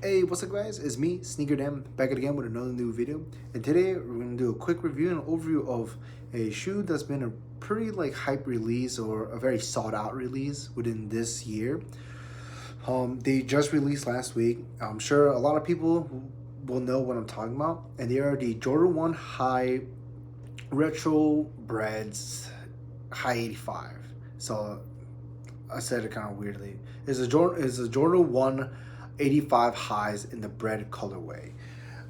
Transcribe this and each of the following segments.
Hey, what's up guys? It's me, Sneaker Dem, back again with another new video. And today we're gonna do a quick review and overview of a shoe that's been a pretty hype release or a very sought out release within this year. They just released last week. I'm sure a lot of people will know what I'm talking about. And they are the Jordan 1 High Retro Breds High 85. So I said it kind of weirdly. It's a Jordan 1 85 highs in the Bred colorway.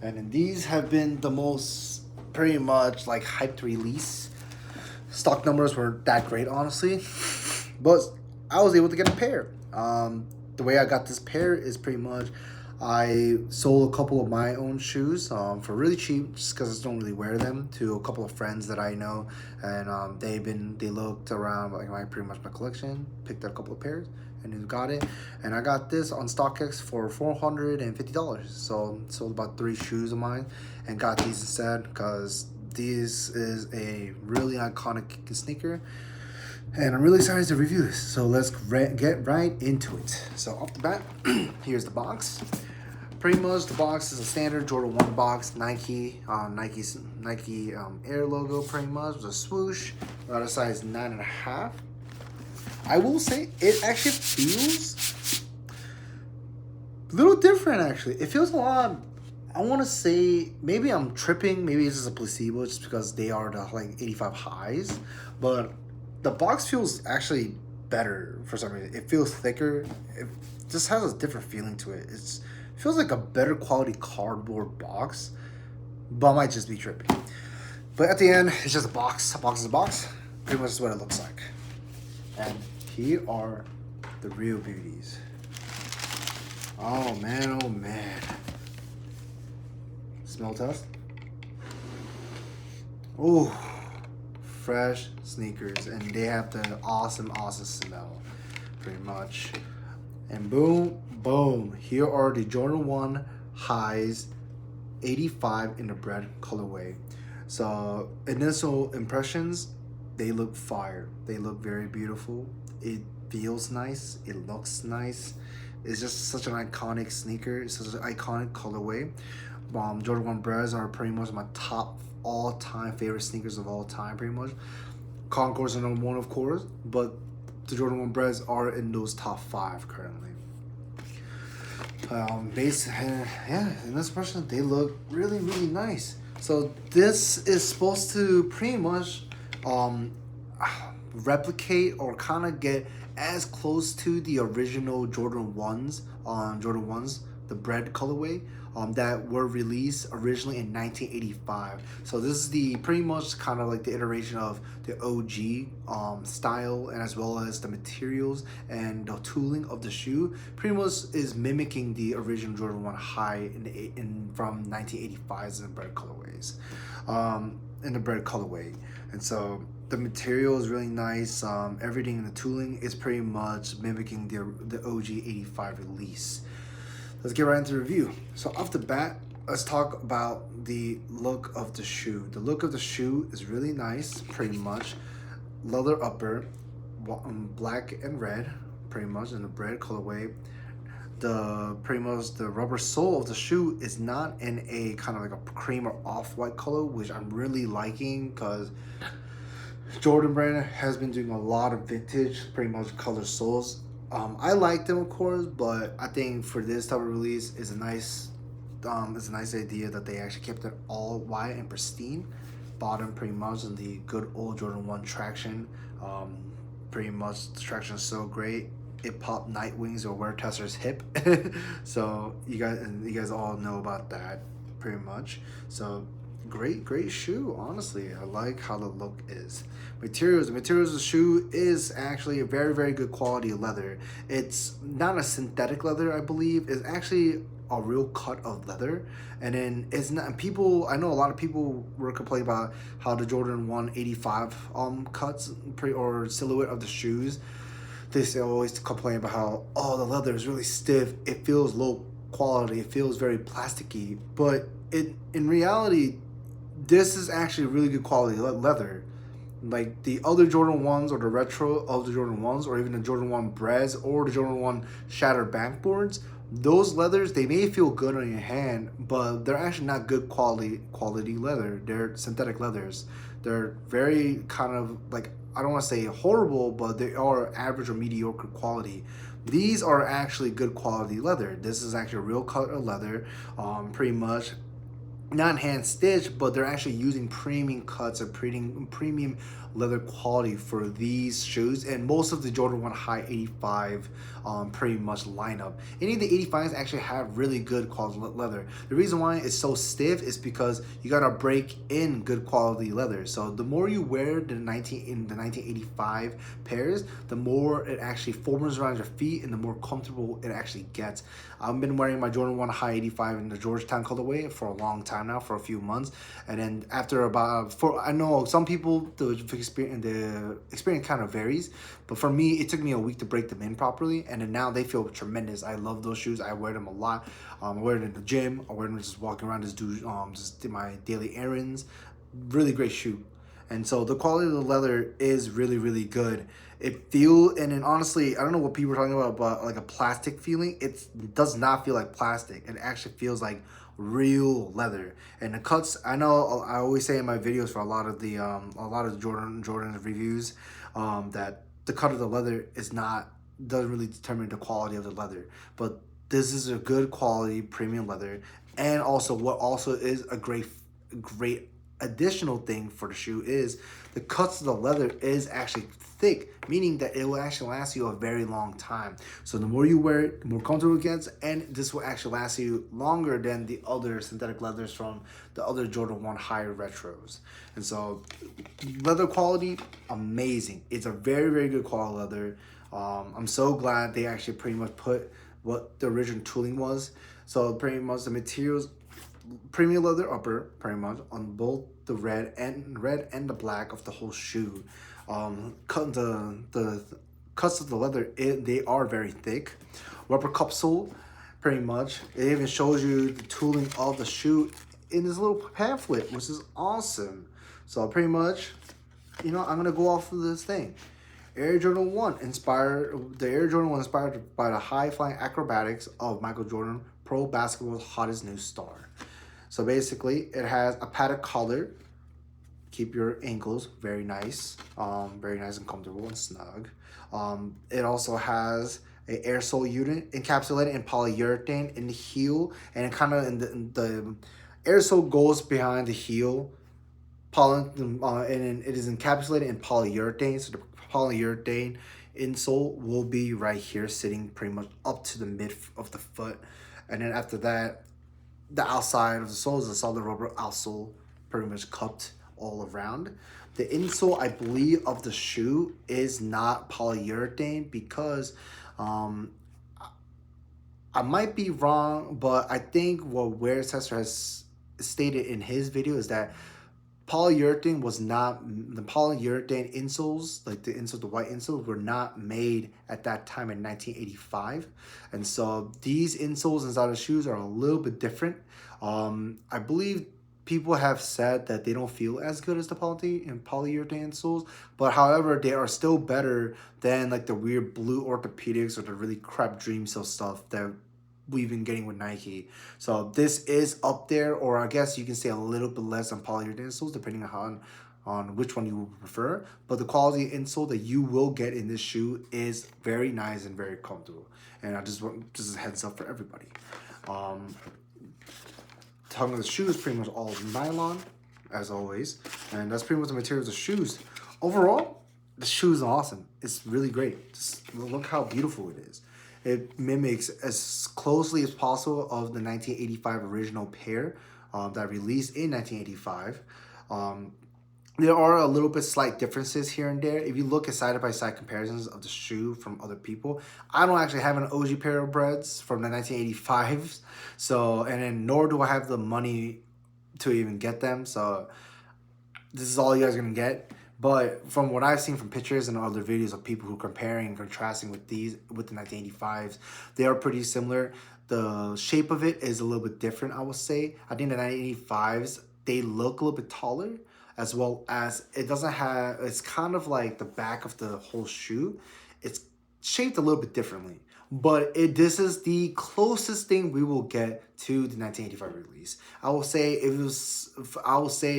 And these have been the most pretty much hyped release. Stock numbers were that great, honestly. But I was able to get a pair. The way I got this pair is pretty much I sold a couple of my own shoes for really cheap, just because I don't really wear them, to a couple of friends that I know, and they looked around pretty much my collection, picked up a couple of pairs, and then got it. And I got this on StockX for $450. So sold about 3 shoes of mine, and got these instead because this is a really iconic sneaker. And I'm really excited to review this. So let's get right into it. So off the bat, here's the box. Pretty much the box is a standard Jordan 1 box, Nike Air logo pretty much, with a swoosh, about a size 9.5. I will say it actually feels a little different actually. It feels a lot, I want to say, maybe I'm tripping, maybe it's just a placebo just because they are the 85 highs, but the box feels actually better for some reason. It feels thicker. It just has a different feeling to it. It feels like a better quality cardboard box, but I might just be tripping. But at the end, it's just a box. A box is a box. Pretty much is what it looks like. And here are the real beauties. Oh man, oh man. Smell test. Oh, fresh sneakers, and they have the awesome smell, pretty much. And boom, boom, here are the Jordan 1 highs 85 in the Bred colorway. So initial impressions, they look fire. They look very beautiful. It feels nice. It looks nice. It's just such an iconic sneaker. It's such an iconic colorway. Jordan 1 Breds are pretty much my top all-time favorite sneakers of all time, pretty much. Concords are number 1, of course, but the Jordan 1 Breds are in those top 5 currently. In this person, they look really nice. So this is supposed to pretty much replicate or kind of get as close to the original Jordan 1s the Bred colorway that were released originally in 1985. So this is the pretty much kind of the iteration of the OG style, and as well as the materials and the tooling of the shoe pretty much is mimicking the original Jordan 1 high from 1985's in the Bred colorways, in the Bred colorway. And so the material is really nice. Everything in the tooling is pretty much mimicking the OG 85 release. Let's get right into the review. So off the bat, let's talk about the look of the shoe. The look of the shoe is really nice, pretty much. Leather upper, black and red, pretty much in the Bred colorway. The rubber sole of the shoe is not in a kind of a cream or off-white color, which I'm really liking, because Jordan brand has been doing a lot of vintage, pretty much color soles. I like them, of course, but I think for this type of release, it's a nice idea that they actually kept it all white and pristine. Bottom pretty much in the good old Jordan 1 traction. Pretty much the traction is so great. It popped Nightwings or Wear Tester's hip. So you guys all know about that, pretty much. So great shoe, honestly. I like how the look is. The materials of the shoe is actually a very good quality leather. It's not a synthetic leather, I believe. It's actually a real cut of leather. And then it's not, I know a lot of people were complaining about how the Jordan 1 85 cuts or silhouette of the shoes. They always complain about how, oh, the leather is really stiff, it feels low quality, it feels very plasticky. But in reality, this is actually really good quality leather. Like the other Jordan 1s or the retro of the Jordan 1s, or even the Jordan 1 Breds or the Jordan 1 shattered backboards, Those leathers, they may feel good on your hand, but they're actually not good quality leather. They're synthetic leathers. They're very kind of like, I don't want to say horrible, but they are average or mediocre quality. These are actually good quality leather. This is actually a real cut of leather, pretty much not hand stitched, but they're actually using premium cuts or premium leather quality for these shoes. And most of the Jordan 1 High 85 pretty much lineup. Any of the 85s actually have really good quality leather. The reason why it's so stiff is because you gotta break in good quality leather. So the more you wear the 1985 pairs, the more it actually forms around your feet and the more comfortable it actually gets. I've been wearing my Jordan 1 High 85 in the Georgetown colorway for a long time now, for a few months. And then after about, I know some people, the experience kind of varies, but for me, it took me a week to break them in properly. And then now they feel tremendous. I love those shoes. I wear them a lot. I wear them in the gym. I wear them just walking around, just do my daily errands. Really great shoe. And so the quality of the leather is really, really good. And then honestly, I don't know what people are talking about, but like a plastic feeling. It does not feel like plastic. It actually feels like real leather. And the cuts, I know I always say in my videos for a lot of the Jordan reviews, that the cut of the leather doesn't really determine the quality of the leather. But this is a good quality premium leather. And also what also is a great additional thing for the shoe is the cuts of the leather is actually thick, meaning that it will actually last you a very long time. So the more you wear it, the more comfortable it gets, and this will actually last you longer than the other synthetic leathers from the other Jordan 1 higher retros. And so leather quality, amazing. It's a very, very good quality leather. I'm so glad they actually pretty much put what the original tooling was. So pretty much the materials, premium leather upper, pretty much on both the red and the black of the whole shoe. Cut the cuts of the leather, they are very thick. Rubber capsule, pretty much. It even shows you the tooling of the shoe in this little pamphlet, which is awesome. So pretty much, I'm gonna go off of this thing. The Air Jordan 1 inspired by the high-flying acrobatics of Michael Jordan, pro basketball's hottest new star. So basically, it has a padded collar. Keep your ankles very nice and comfortable and snug. It also has an air sole unit encapsulated in polyurethane in the heel, and it kind of in the air sole goes behind the heel. And it is encapsulated in polyurethane. So the polyurethane insole will be right here, sitting pretty much up to the mid of the foot, and then after that, the outside of the sole is a solid rubber outsole, pretty much cupped all around. The insole, I believe, of the shoe is not polyurethane because I might be wrong, but I think what Wear Tester has stated in his video is that the polyurethane insoles, like the white insoles, were not made at that time in 1985. And so these insoles inside of shoes are a little bit different. I believe people have said that they don't feel as good as the polyurethane insoles, but however, they are still better than like the weird blue orthopedics or the really crap Dreamsill stuff that we've been getting with Nike. So this is up there, or I guess you can say a little bit less on polyurethane insoles, depending on which one you prefer. But the quality insole that you will get in this shoe is very nice and very comfortable. And I just want a heads up for everybody. Tongue of the shoe is pretty much all nylon, as always, and that's pretty much the materials of the shoes. Overall, the shoe is awesome. It's really great. Just look how beautiful it is. It mimics as closely as possible of the 1985 original pair that released in 1985. There are a little bit slight differences here and there. If you look at side-by-side comparisons of the shoe from other people, I don't actually have an OG pair of Breds from the 1985s. So, and then nor do I have the money to even get them. So this is all you guys are gonna get. But from what I've seen from pictures and other videos of people who are comparing and contrasting with the 1985s, they are pretty similar. The shape of it is a little bit different, I would say. I think the 1985s, they look a little bit taller, as well as it's kind of like the back of the whole shoe. It's shaped a little bit differently. but this is the closest thing we will get to the 1985 release. I will say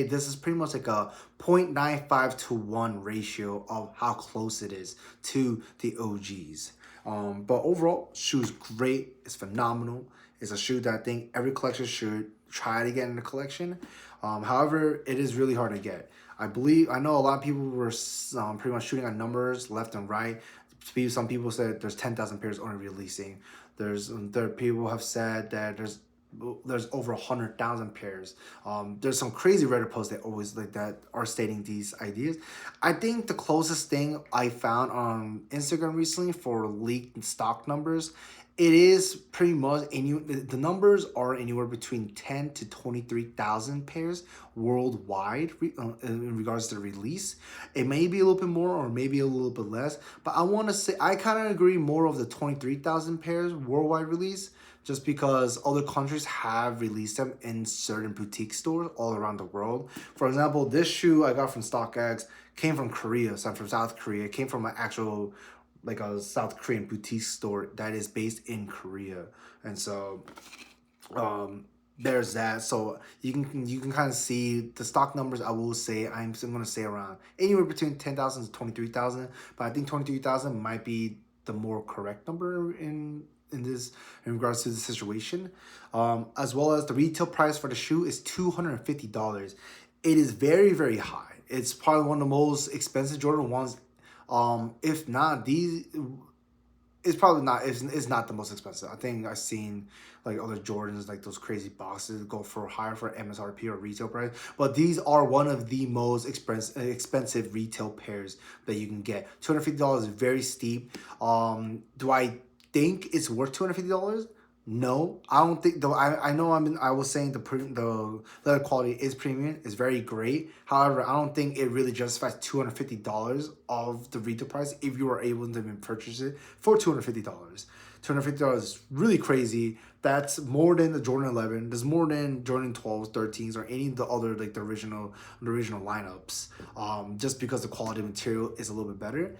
this is pretty much like a 0.95 to 1 ratio of how close it is to the OGs. But overall, shoe's great. It's phenomenal. It's a shoe that I think every collector should try to get in the collection. However, it is really hard to get. I know a lot of people were pretty much shooting on numbers left and right. Some people said there's 10,000 pairs only releasing. There people have said that there's over 100,000 pairs. There's some crazy Reddit posts that always like that are stating these ideas. I think the closest thing I found on Instagram recently for leaked stock numbers, it is pretty much the numbers are anywhere between 10 to 23,000 pairs worldwide in regards to the release. It may be a little bit more or maybe a little bit less, but I want to say I kind of agree more of the 23,000 pairs worldwide release, just because other countries have released them in certain boutique stores all around the world. For example, this shoe I got from StockX came from Korea, so I'm from South Korea. It came from an actual like a South Korean boutique store that is based in Korea, and so there's that. So you can kind of see the stock numbers. I will say I'm going to say around anywhere between 10,000 to 23,000, but I think 23,000 might be the more correct number in regards to the situation. As well as the retail price for the shoe is $250. It is very, very high. It's probably one of the most expensive Jordan 1s. If not, it's probably not. It's not the most expensive. I think I've seen like other Jordans, like those crazy boxes, go for higher for MSRP or retail price. But these are one of the most expensive retail pairs that you can get. $250 is very steep. Do I think it's worth $250? No, I don't think though. I know I was saying the leather quality is premium, is very great. However, I don't think it really justifies $250 of the retail price if you are able to even purchase it for $250. $250 is really crazy. That's more than the Jordan 11. There's more than Jordan 12s, 13s, or any of the other like the original lineups. Just because the quality of material is a little bit better.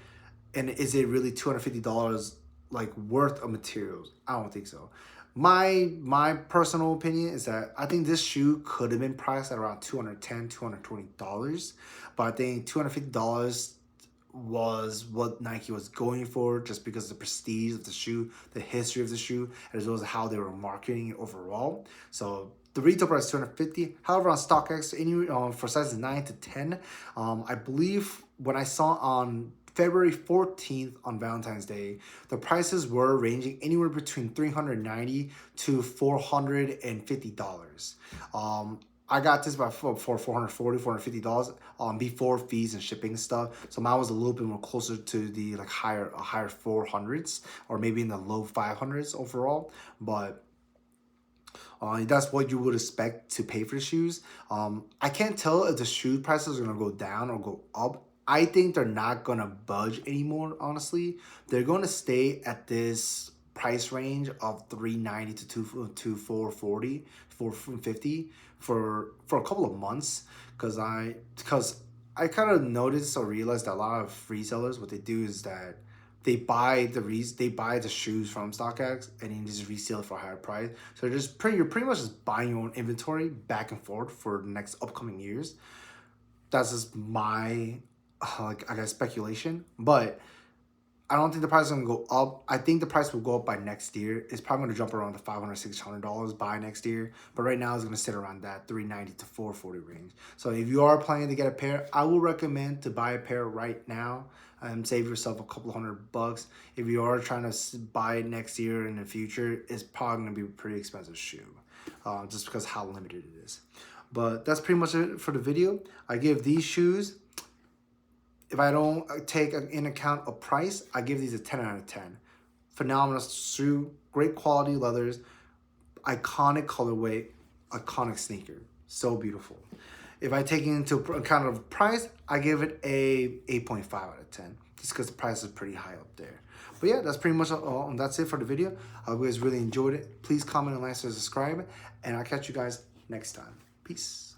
And is it really $250 like worth of materials? I don't think so. My personal opinion is that I think this shoe could have been priced at around $210, $220, but I think $250 was what Nike was going for, just because of the prestige of the shoe, the history of the shoe, as well as how they were marketing it overall. So the retail price is $250. However, on StockX, for sizes 9 to 10, I believe when I saw on February 14th on Valentine's Day, the prices were ranging anywhere between $390 to $450. I got this for $440, $450 before fees and shipping stuff. So mine was a little bit more closer to the like higher 400s, or maybe in the low 500s overall. But that's what you would expect to pay for the shoes. I can't tell if the shoe prices are gonna go down or go up. I think they're not gonna budge anymore, honestly. They're gonna stay at this price range of $390 to $440, $450 for a couple of months, because I kind of noticed or realized that a lot of resellers, what they do is that they buy the shoes from StockX and then just resell it for a higher price. So you're pretty much just buying your own inventory back and forth for the next upcoming years. That's just my I guess speculation, but I don't think the price is gonna go up. I think the price will go up by next year. It's probably gonna jump around the $500, $600 by next year. But right now it's gonna sit around that $390 to $440 range. So if you are planning to get a pair, I will recommend to buy a pair right now and save yourself a couple $100. If you are trying to buy it next year in the future, it's probably gonna be a pretty expensive shoe, just because how limited it is. But that's pretty much it for the video. I give these shoes, if I don't take in account a price, I give these a 10 out of 10. Phenomenal shoe, great quality leathers, iconic colorway, iconic sneaker. So beautiful. If I take into account of price, I give it a 8.5 out of 10, just because the price is pretty high up there. But yeah, that's pretty much all, and that's it for the video. I hope you guys really enjoyed it. Please comment and like and subscribe, and I'll catch you guys next time. Peace.